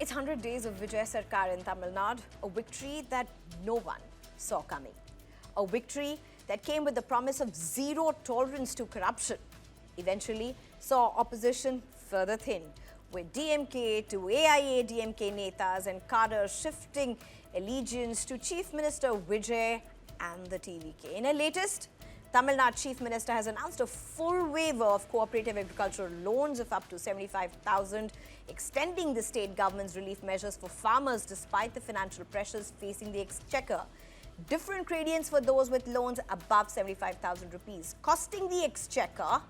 It's 100 days of Vijay Sarkar in Tamil Nadu, a victory that no one saw coming. A victory that came with the promise of zero tolerance to corruption. Eventually saw opposition further thin, with DMK to AIADMK netas and cadres shifting allegiance to Chief Minister Vijay and the TVK. In a latest, Tamil Nadu Chief Minister has announced a full waiver of cooperative agricultural loans of up to 75,000, extending the state government's relief measures for farmers despite the financial pressures facing the exchequer. Different gradients for those with loans above 75,000 rupees, costing the exchequer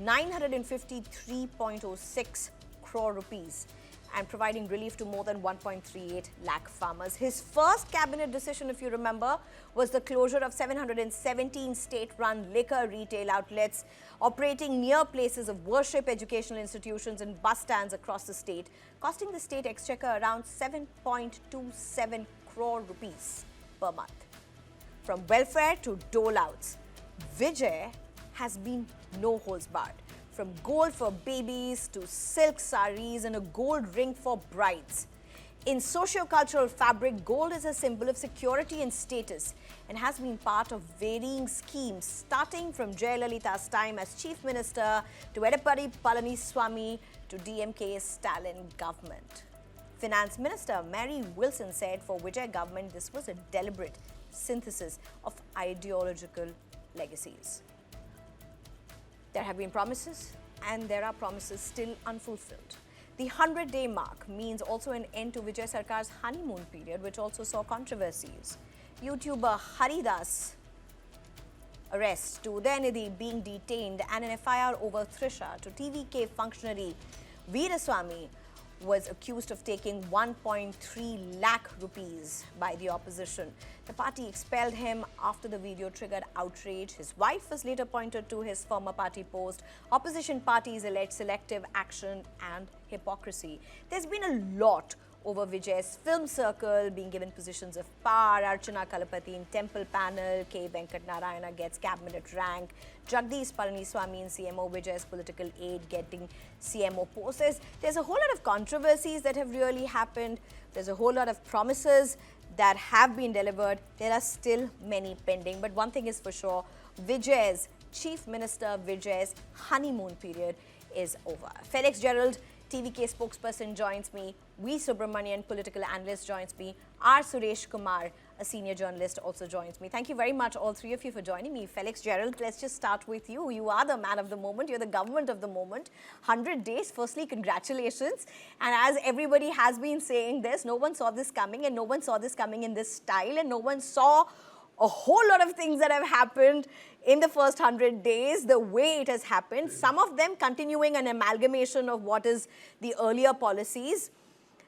953.06 crore rupees and providing relief to more than 1.38 lakh farmers. His first cabinet decision, if you remember, was the closure of 717 state-run liquor retail outlets operating near places of worship, educational institutions and bus stands across the state, costing the state exchequer around 7.27 crore rupees per month. From welfare to dole-outs, Vijay has been no holds barred. From gold for babies to silk saris and a gold ring for brides. In socio-cultural fabric, gold is a symbol of security and status and has been part of varying schemes starting from Jayalalitha's time as Chief Minister to Edappadi Palaniswamy to DMK's Stalin government. Finance Minister Mary Wilson said for Vijay government this was a deliberate synthesis of ideological legacies. There have been promises, and there are promises still unfulfilled. The 100-day mark means also an end to Vijay Sarkar's honeymoon period, which also saw controversies. YouTuber Haridas' arrest to Udayanidhi being detained and an FIR over Trisha to TVK functionary Veeraswamy was accused of taking 1.3 lakh rupees by the opposition. The party expelled him after the video triggered outrage. His wife was later pointed to his former party post. Opposition parties allege selective action and hypocrisy. There's been a lot over Vijay's film circle being given positions of power. Archana Kalapati in temple panel, K. Venkat Narayana gets cabinet rank, Jagdish Palaniswamy in CMO, Vijay's political aide getting CMO posts. There's a whole lot of controversies that have really happened. There's a whole lot of promises that have been delivered. There are still many pending. But one thing is for sure, Vijay's, Chief Minister Vijay's honeymoon period is over. Felix Gerald, TVK spokesperson, joins me. V. Subramanian, political analyst, joins me. R. Suresh Kumar, a senior journalist, also joins me. Thank you very much, all three of you, for joining me. Felix Gerald, let's just start with you. You are the man of the moment. You're the government of the moment. 100 days. Firstly, congratulations. And as everybody has been saying this, no one saw this coming, and no one saw this coming in this style, and no one saw a whole lot of things that have happened in the first 100 days, the way it has happened, some of them continuing an amalgamation of what is the earlier policies,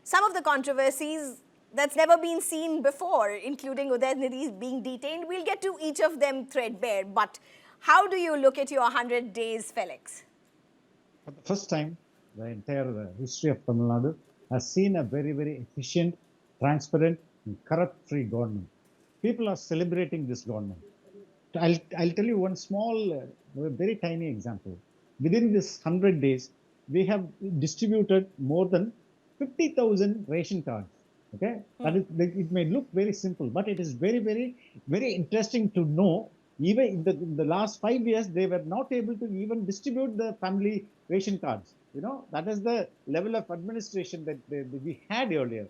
some of the controversies that's never been seen before, including Udayanidhi being detained. We'll get to each of them threadbare, but how do you look at your 100 days, Felix? For the first time, the entire history of Tamil Nadu has seen a very, very efficient, transparent and corrupt-free government. People are celebrating this government. I'll tell you one small, very tiny example. Within this 100 days, we have distributed more than 50,000 ration cards. Okay, it may look very simple, but it is very, very, very interesting to know. Even in the last 5 years, they were not able to even distribute the family ration cards. You know, that is the level of administration that we had earlier.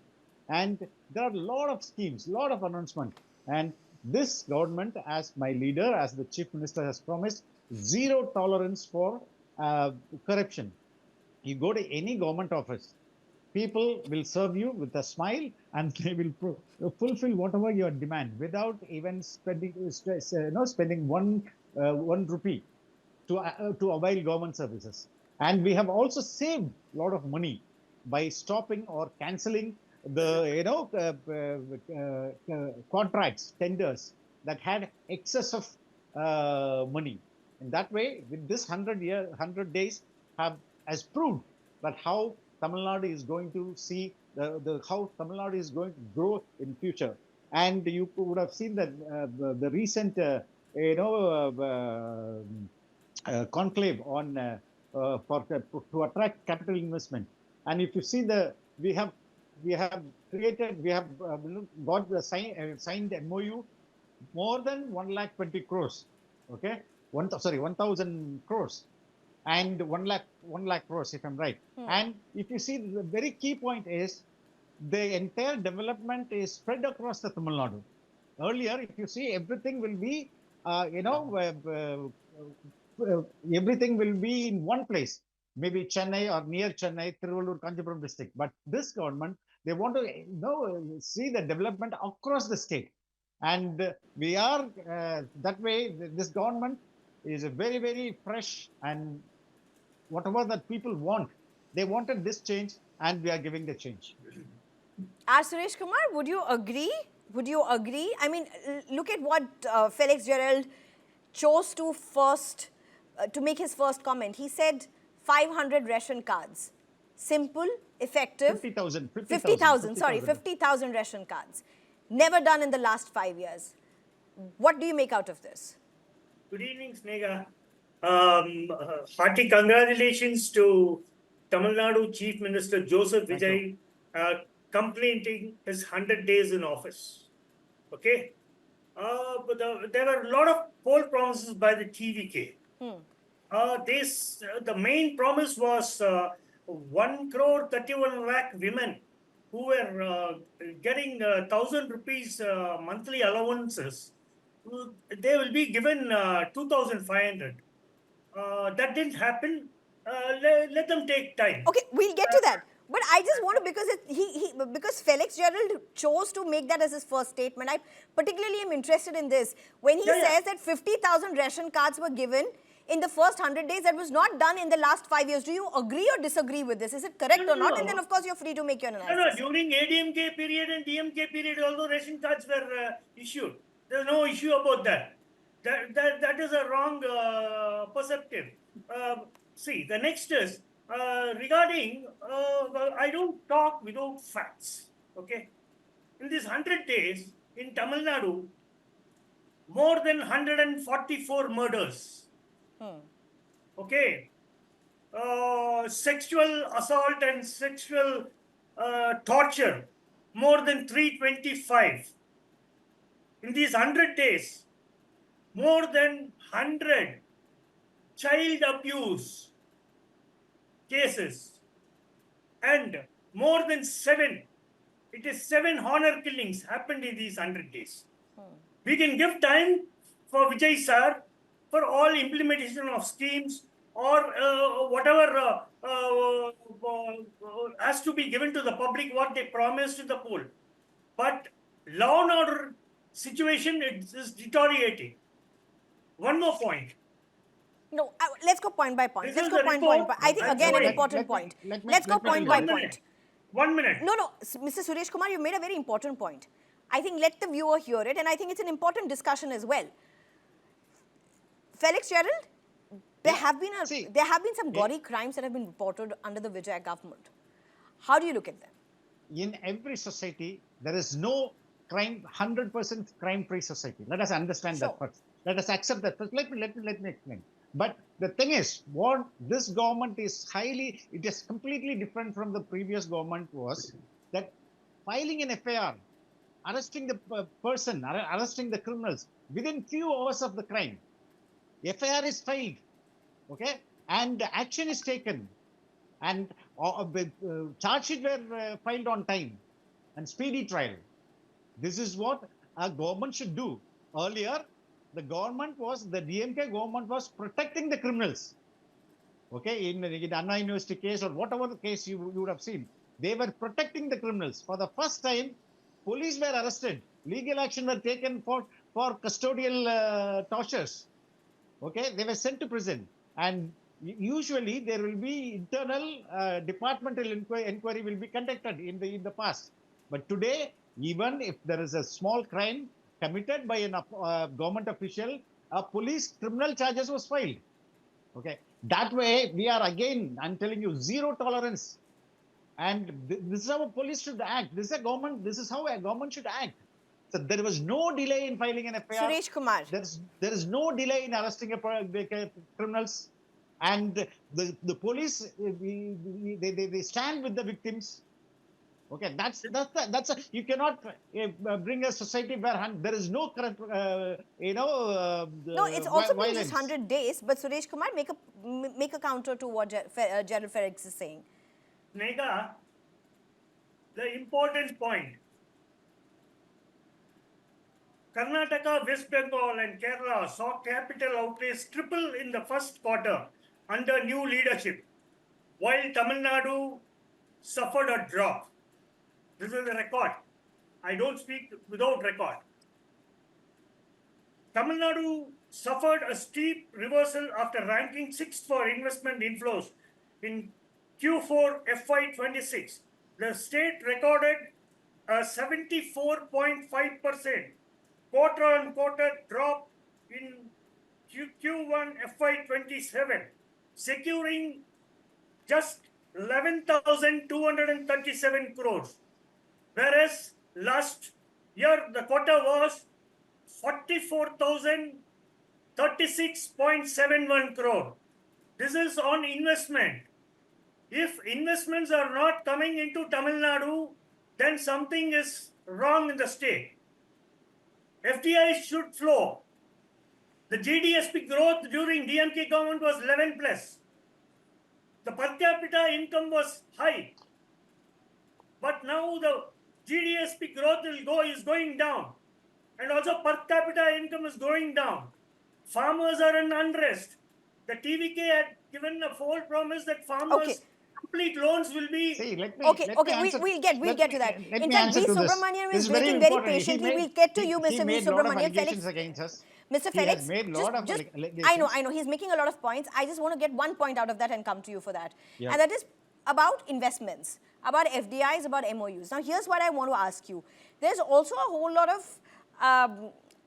And there are a lot of schemes, a lot of announcements. And this government, as my leader, as the Chief Minister has promised, zero tolerance for corruption. You go to any government office, people will serve you with a smile and they will fulfill whatever your demand without even spending one rupee to avail government services. And we have also saved a lot of money by stopping or cancelling the contracts, tenders that had excess of money. In that way, with this 100 days has proved that how Tamil Nadu is going to see how Tamil Nadu is going to grow in future. And you would have seen that the recent conclave on to attract capital investment. And if you see the we have created, we have got the signed MOU more than 120 crores. Okay, 1,000 crores and 1 lakh crores, if I'm right. And if you see, the very key point is the entire development is spread across the Tamil Nadu. Earlier, if you see, everything will be, everything will be in one place, maybe Chennai or near Chennai, Tiruvallur, Kanchipuram district. But this government, they want to see the development across the state. And we are that way. This government is a very, very fresh, and whatever that people want, they wanted this change, and we are giving the change. R. Suresh Kumar, would you agree? Would you agree? I mean, look at what Felix Gerald chose to first, to make his first comment. He said 500 ration cards. Simple, effective. 50,000. 50,000 ration cards. Never done in the last 5 years. What do you make out of this? Good evening, Snega. Hearty congratulations to Tamil Nadu Chief Minister Joseph Vijay completing his 100 days in office. Okay? But there were a lot of poll promises by the TVK. The main promise was 1 crore 31 lakh women who were getting 1,000 rupees monthly allowances. They will be given 2,500. That didn't happen. Let them take time. Okay, we'll get to that. But I just want to, because Felix Gerald chose to make that as his first statement. I particularly am interested in this. When he says that 50,000 ration cards were given in the first 100 days, that was not done in the last 5 years. Do you agree or disagree with this? Is it correct or not? And then, of course, you're free to make your analysis. No, during ADMK period and DMK period, although ration cards were issued, there's no issue about that. That is a wrong perceptive. See, the next is regarding, I don't talk without facts, okay? In these 100 days, in Tamil Nadu, more than 144 murders. Okay? Sexual assault and sexual torture, more than 325. In these 100 days, more than 100 child abuse cases and more than 7 honor killings happened in these 100 days. We can give time for Vijay sir for all implementation of schemes or whatever has to be given to the public, what they promised to the poll. But law and order situation is deteriorating. One more point. No, let's go point by point. Let's go point by point. I think again an important point. Let's go point by point. 1 minute. No, Mr. Suresh Kumar, you made a very important point. I think let the viewer hear it, and I think it's an important discussion as well. Felix Gerald, there have been some gory crimes that have been reported under the Vijay government. How do you look at them? In every society, there is no crime, 100% crime-free society. Let us understand that first. Let us accept that first. Let me explain. But the thing is, what this government is it is completely different from the previous government was that filing an FIR, arresting the person, arresting the criminals within few hours of the crime. FIR is filed, okay, and action is taken, and charge sheet were filed on time, and speedy trial. This is what a government should do. Earlier, the DMK government was protecting the criminals. Okay, in Anna University case or whatever the case you would have seen, they were protecting the criminals. For the first time, police were arrested. Legal action were taken for custodial tortures. Okay, they were sent to prison. And usually there will be internal departmental inquiry will be conducted in the past. But today, even if there is a small crime committed by a government official, a police criminal charges was filed. Okay, that way we are again, I'm telling you, zero tolerance. And this is how a police should act. This is how a government should act. So there was no delay in filing an FIR. Suresh Kumar. There is no delay in arresting criminals. And the police, they stand with the victims. Okay, you cannot bring a society where there is no correct, No, it's also been just violence. 100 days, but Suresh Kumar, make a counter to what Gerald Felix is saying. Nega, the important point. Karnataka, West Bengal and Kerala saw capital outlays triple in the first quarter under new leadership, while Tamil Nadu suffered a drop. This is the record. I don't speak without record. Tamil Nadu suffered a steep reversal after ranking 6th for investment inflows in Q4 FY26. The state recorded a 74.5% quarter-on-quarter drop in Q1 FY27, securing just 11,237 crores, whereas last year the quota was 44,036.71 crore. This is on investment. If investments are not coming into Tamil Nadu, then something is wrong in the state. FDI should flow. The GDSP growth during DMK government was 11 plus. The per capita income was high. But now the GDSP growth is going down. And also per capita income is going down. Farmers are in unrest. The TVK had given a false promise that farmers complete loans will be. See, let me we'll get to that. In fact, V. Subramanian is waiting very patiently. We'll get to you, Mr. V. Subramanian. Felix, against us. Mr. Felix, I know, he's making a lot of points. I just want to get one point out of that and come to you for that. Yeah. And that is about investments, about FDIs, about MOUs. Now, here's what I want to ask you. There's also a whole lot of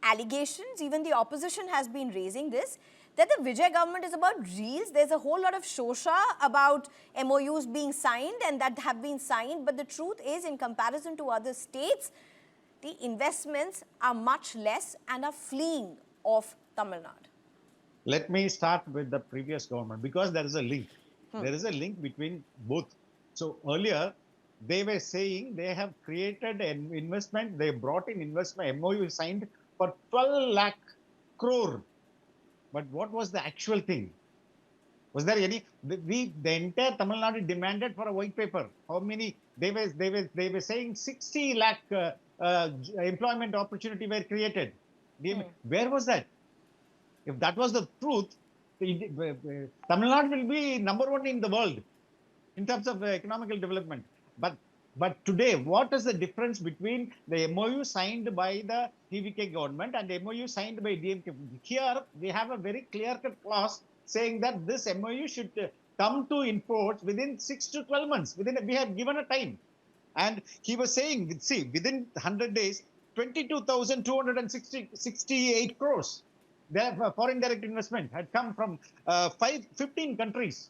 allegations, even the opposition has been raising this, that the Vijay government is about reels. There's a whole lot of shosha about MOUs being signed and that have been signed. But the truth is, in comparison to other states, the investments are much less and are fleeing off Tamil Nadu. Let me start with the previous government because there is a link. There is a link between both. So earlier, they were saying they have created an investment, they brought in investment, MOU signed for 12 lakh crore. But what was the actual thing? Was there any? The entire Tamil Nadu demanded for a white paper. How many? They were saying 60 lakh employment opportunity were created. Where was that? If that was the truth, Tamil Nadu will be number one in the world in terms of economical development. But today, what is the difference between the MOU signed by the TVK government and the MOU signed by DMK? Here, we have a very clear-cut clause saying that this MOU should come to imports within 6 to 12 months. We have given a time. And he was saying, see, within 100 days, 22,268 crores. Their foreign direct investment had come from 15 countries.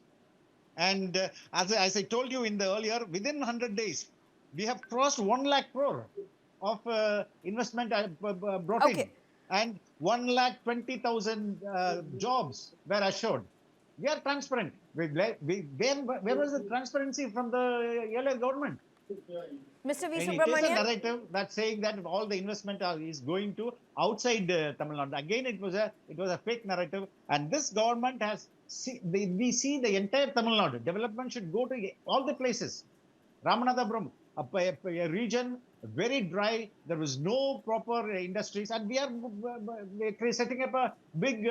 And as I told you in the earlier, within 100 days, we have crossed 1 lakh crore of investment brought in. And 1,20,000 jobs were assured. We are transparent. Where was the transparency from the earlier government? Mr. V. Subramanian? It is a narrative that's saying that all the investment is going to outside Tamil Nadu. Again, it was a fake narrative. And this government has, we see the entire Tamil Nadu. Development should go to all the places. Ramanathapuram, a region very dry. There was no proper industries, and we are setting up a big,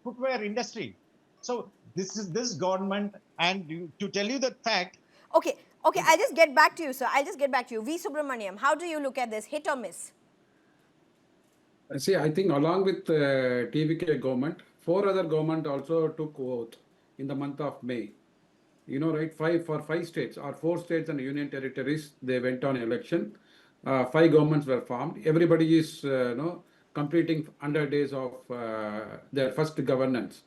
footwear industry. So this is this government, and to tell you the fact. Okay. I'll just get back to you, sir. V. Subramaniam, how do you look at this? Hit or miss? See, I think along with TVK government, 4 other government also took oath in the month of May. You know, right? 5 states or 4 states and union territories, they went on election. 5 governments were formed. Everybody is, completing 100 days of their first governance.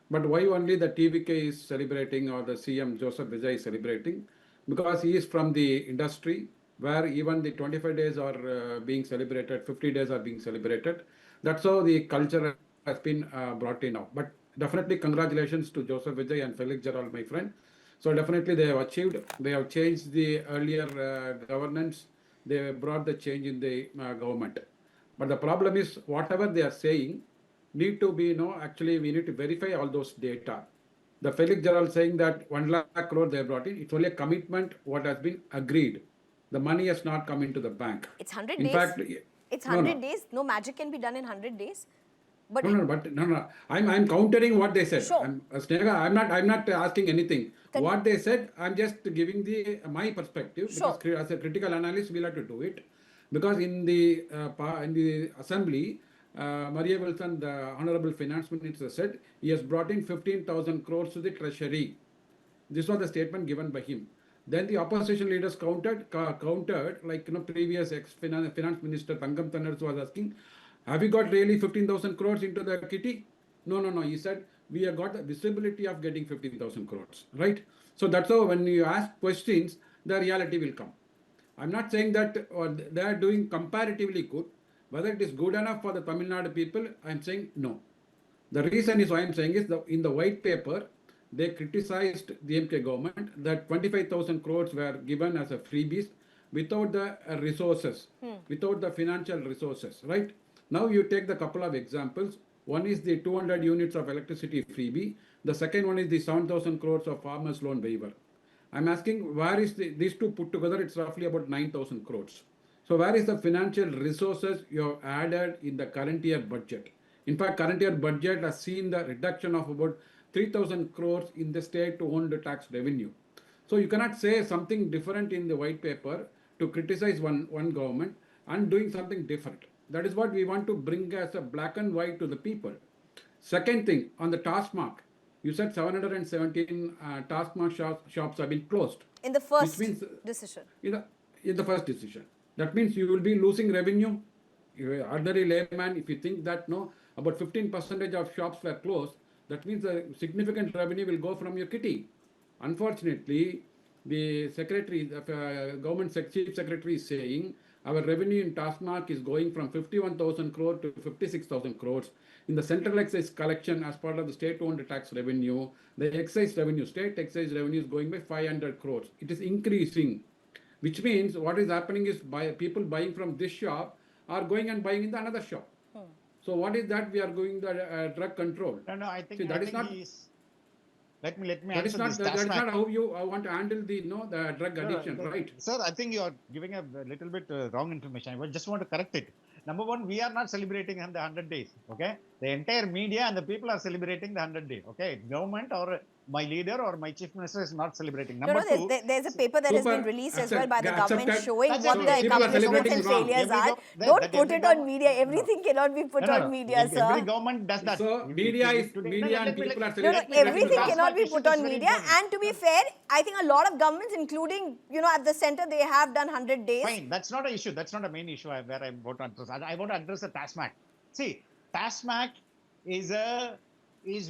But why only the TVK is celebrating or the CM Joseph Vijay is celebrating? Because he is from the industry where even the 25 days are being celebrated, 50 days are being celebrated. That's how the culture has been brought in now. But definitely congratulations to Joseph Vijay and Felix Gerald, my friend. So definitely they have achieved, they have changed the earlier governance, they brought the change in the government. But the problem is whatever they are saying need to be, actually we need to verify all those data. The Felix Gerald saying that 1 lakh crore they brought in, it's only a commitment what has been agreed. The money has not come into the bank. It's 100 In days. fact, It's no, 100 no. days. No magic can be done in 100 days. But No. I'm countering what they said. Sure. Sneha, I'm not asking anything. Can- What they said, I'm just giving my perspective, Sure. because as a critical analyst, we'll have to do it. Because in the assembly, Maria Wilson, the Honorable Finance Minister, said he has brought in 15,000 crores to the treasury. This was the statement given by him. Then the opposition leaders countered like previous finance minister Tangam Tanners was asking, have you got really 15,000 crores into the kitty? No. He said, we have got the visibility of getting 15,000 crores, right? So that's how when you ask questions, the reality will come. I'm not saying that they are doing comparatively good. Whether it is good enough for the Tamil Nadu people, I'm saying no. The reason is why I'm saying is in the white paper, they criticized the DMK government that 25,000 crores were given as a freebies without the resources, without the financial resources, right? Now you take the couple of examples. One is the 200 units of electricity freebie. The second one is the 7,000 crores of farmers loan waiver. I'm asking, where is these two put together? It's roughly about 9,000 crores. So where is the financial resources you have added in the current year budget? In fact, current year budget has seen the reduction of about 3,000 crores in the state-owned tax revenue. So you cannot say something different in the white paper to criticize one government and doing something different. That is what we want to bring as a black and white to the people. Second thing, on the task mark, you said 717 task mark shops have been closed. in the first Which means, decision. in the first decision. That means you will be losing revenue. You ordinary layman, if you think that about 15% of shops were closed, that means a significant revenue will go from your kitty. Unfortunately, the secretary, government chief secretary is saying our revenue in Taskmark is going from 51,000 crore to 56,000 crores. In the central excise collection as part of the state-owned tax revenue, the excise revenue, state excise revenue is going by 500 crores. It is increasing, which means what is happening is people buying from this shop are going and buying in the another shop. So what is that? We are going the drug control. No, I think, See, that I is think not. he's... Let me That is answer not. this. That is not how you want to handle the the drug addiction, right? Sir, I think you are giving a little bit wrong information. I just want to correct it. Number one, we are not celebrating the 100 days. Okay, the entire media and the people are celebrating the 100 days. Okay, government or my leader or my chief minister is not celebrating. Number two, There's a paper that has been released as well by the government accepted. showing That's what it. the People are accomplishments celebrating and wrong. failures are. That Don't put every it on government- media. Everything cannot be put on media, Every sir. government does that. So media and people are No, celebrating. everything That's cannot why be put this on is very media. important. And to be fair, I think a lot of governments, including, at the center, they have done 100 days. Fine, that's not an issue. That's not a main issue where I want to address. I want to address the TASMAC. See, TASMAC is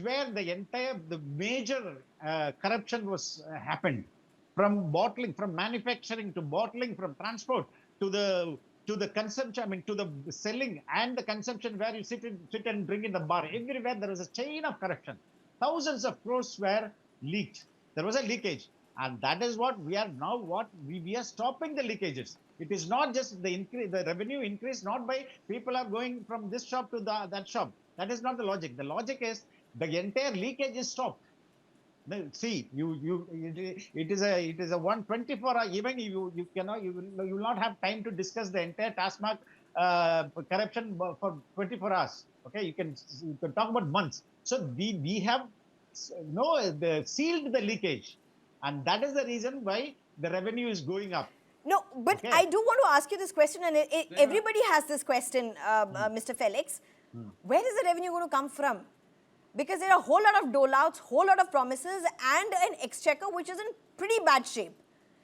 where the major corruption was happened, from bottling, from manufacturing to bottling, from transport to the consumption. I mean, to the selling and the consumption, where you sit and drink in the bar. Everywhere there is a chain of corruption. Thousands of crores were leaked. There was a leakage. And that is what we are now, we are stopping the leakages. It is not just the revenue increase, not by people are going from this shop to that shop. That is not the logic. The logic is the entire leakage is stopped. See, it is a 124-hour. Even you will not have time to discuss the entire TASMAC corruption for 24 hours. Okay, you can talk about months. So we have sealed the leakage. And that is the reason why the revenue is going up. No, but Okay. I do want to ask you this question, and everybody has this question, Mr. Felix. Where is the revenue going to come from? Because there are a whole lot of dole-outs, whole lot of promises, and an exchequer which is in pretty bad shape.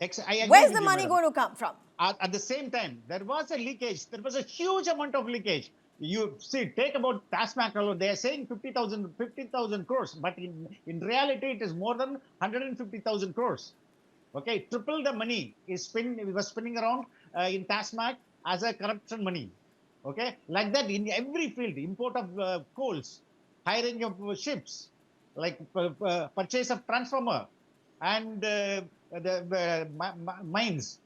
I agree Where's with the you, money madam. going to come from? At the same time, there was a leakage. There was a huge amount of leakage. You see, take about TASMAC alone. They are saying 50,000 crores, but in reality, it is more than 150,000 crores. Okay, triple the money was spinning around in TASMAC as a corruption money. Okay, like that in every field, import of coals, hiring of ships, like purchase of transformer, and the mines.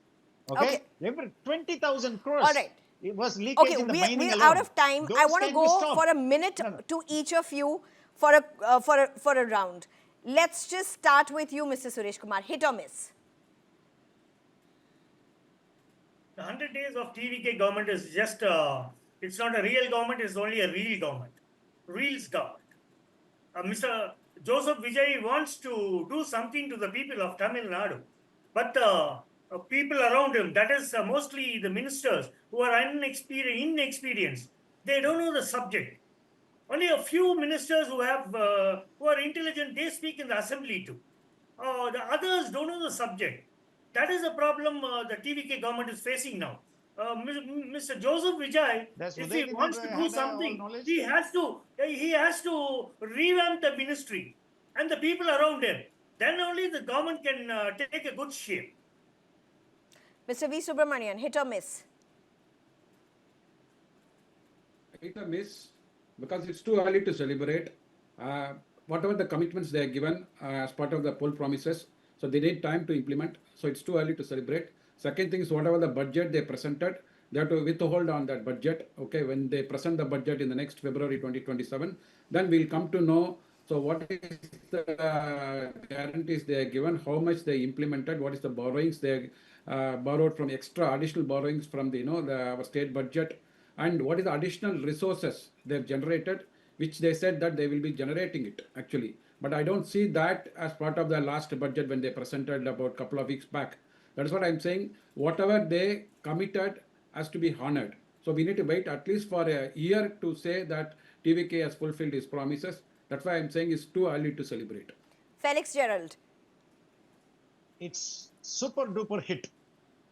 Okay? Every 20,000 crores. All right. It was leakage Okay, in the mining we're alone. out of time. I Those want to can be go stopped. for a minute No, no. to each of you for a round. Let's just start with you, Mr. Suresh Kumar. Hit or miss? The 100 days of TVK government is just, it's not a real government, it's only a real government. Reals government. Mr. Joseph Vijay wants to do something to the people of Tamil Nadu. But people around him, that is mostly the ministers who are inexperienced, they don't know the subject. Only a few ministers who are intelligent, they speak in the assembly too. The others don't know the subject. That is the problem the TVK government is facing now. Mr. Joseph Vijay, Does if Uday he Kumar wants to had do all something, knowledge? he has to revamp the ministry and the people around him. Then only the government can take a good shape. Mr. V. Subramanian, hit or miss? Hit or miss, because it's too early to celebrate. Whatever the commitments they are given as part of the poll promises, so they need time to implement. So it's too early to celebrate. Second thing is whatever the budget they presented, they have to withhold on that budget. Okay, when they present the budget in the next February 2027, then we'll come to know. So what is the guarantees they are given, how much they implemented, what is the borrowings they borrowed from extra additional borrowings from the our state budget, and what is the additional resources they've generated, which they said that they will be generating it actually. But I don't see that as part of the last budget when they presented about a couple of weeks back. That is what I'm saying. Whatever they committed has to be honored. So we need to wait at least for a year to say that TVK has fulfilled its promises. That's why I'm saying it's too early to celebrate. Felix Gerald. It's super duper hit.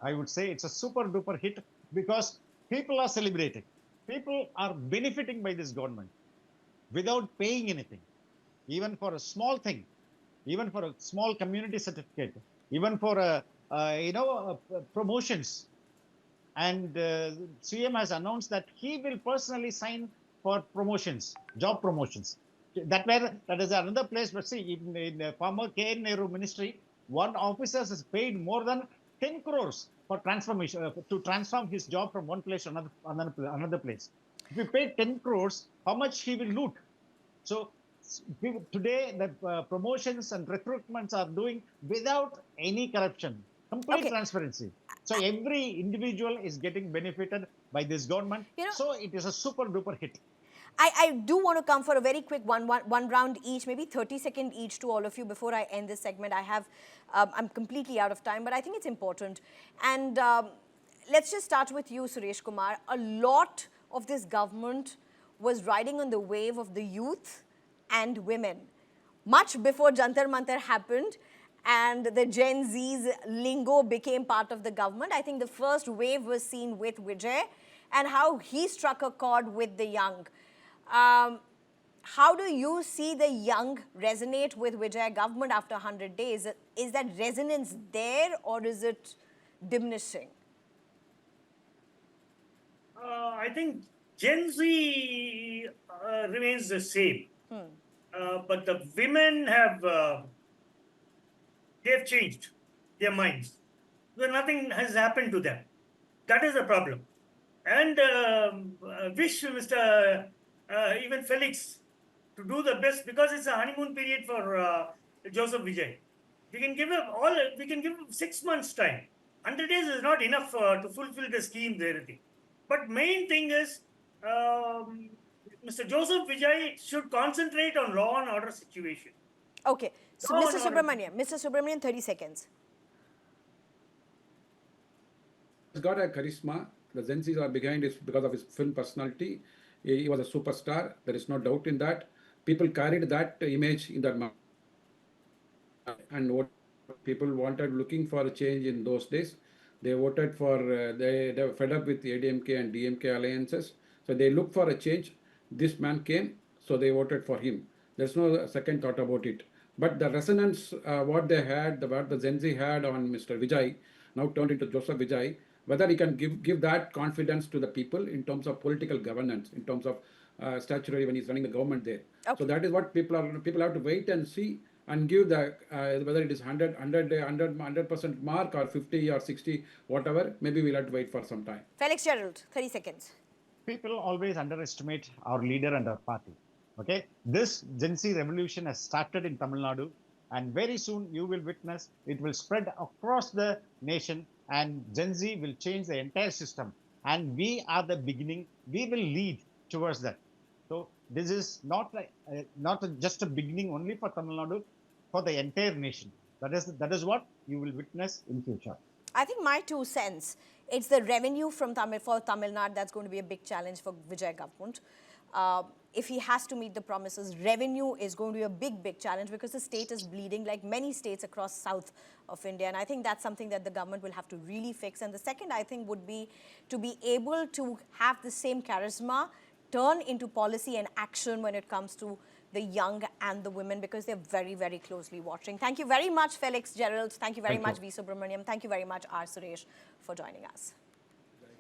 I would say it's a super duper hit because people are celebrating. People are benefiting by this government without paying anything, even for a small thing, even for a small community certificate, even for promotions. And CM has announced that he will personally sign for promotions, job promotions. That is another place. But see, in the former K.N. Nehru ministry, one officer is paid more than 10 crores for transformation to transform his job from one place to another place. If you pay 10 crores, how much he will loot? So today, the promotions and recruitments are doing without any corruption, complete transparency. So every individual is getting benefited by this government. So it is a super duper hit. I do want to come for a very quick one round each, maybe 30-second each to all of you before I end this segment. I'm completely out of time, but I think it's important. And let's just start with you, Suresh Kumar. A lot of this government was riding on the wave of the youth and women. Much before Jantar Mantar happened and the Gen Z's lingo became part of the government, I think the first wave was seen with Vijay and how he struck a chord with the young. How do you see the young resonate with Vijay government after 100 days? Is that resonance there or is it diminishing? I think Gen Z remains the same. But the women they've changed their minds. So nothing has happened to them. That is the problem. And wish Mr. Even Felix to do the best because it's a honeymoon period for Joseph Vijay. We can give him 6 months time. 100 days is not enough to fulfill the scheme there. But main thing is Mr. Joseph Vijay should concentrate on law and order situation. Okay. So Mr. Subramanian, 30 seconds. He's got a charisma. The Gen Zs are behind it because of his film personality. He was a superstar. There is no doubt in that. People carried that image in their mind. And what people wanted, looking for a change in those days, they voted for, they were fed up with the ADMK and DMK alliances. So they looked for a change. This man came, so they voted for him. There's no second thought about it. But the resonance, what they had, what the Gen Z had on Mr. Vijay, now turned into Joseph Vijay, whether he can give that confidence to the people in terms of political governance, in terms of statutory when he's running the government there. Okay. So that is what people have to wait and see. and give the whether it is 100% mark or 50 or 60, whatever. Maybe we'll have to wait for some time. Felix Gerald, 30 seconds. People always underestimate our leader and our party. Okay, this Gen Z revolution has started in Tamil Nadu, and very soon you will witness it will spread across the nation, and Gen Z will change the entire system. And we are the beginning. We will lead towards that. So this is not just a beginning only for Tamil Nadu, for the entire nation. That is what you will witness in future. I think my 2 cents, it's the revenue from Tamil Nadu that's going to be a big challenge for Vijay government. If he has to meet the promises, revenue is going to be a big challenge because the state is bleeding like many states across south of India. And I think that's something that the government will have to really fix. And the second, I think, would be to be able to have the same charisma turn into policy and action when it comes to the young and the women, because they're very closely watching. Thank you very much, Felix Gerald. Thank you very much, V. Subramaniam. Thank you very much, R. Suresh, for joining us.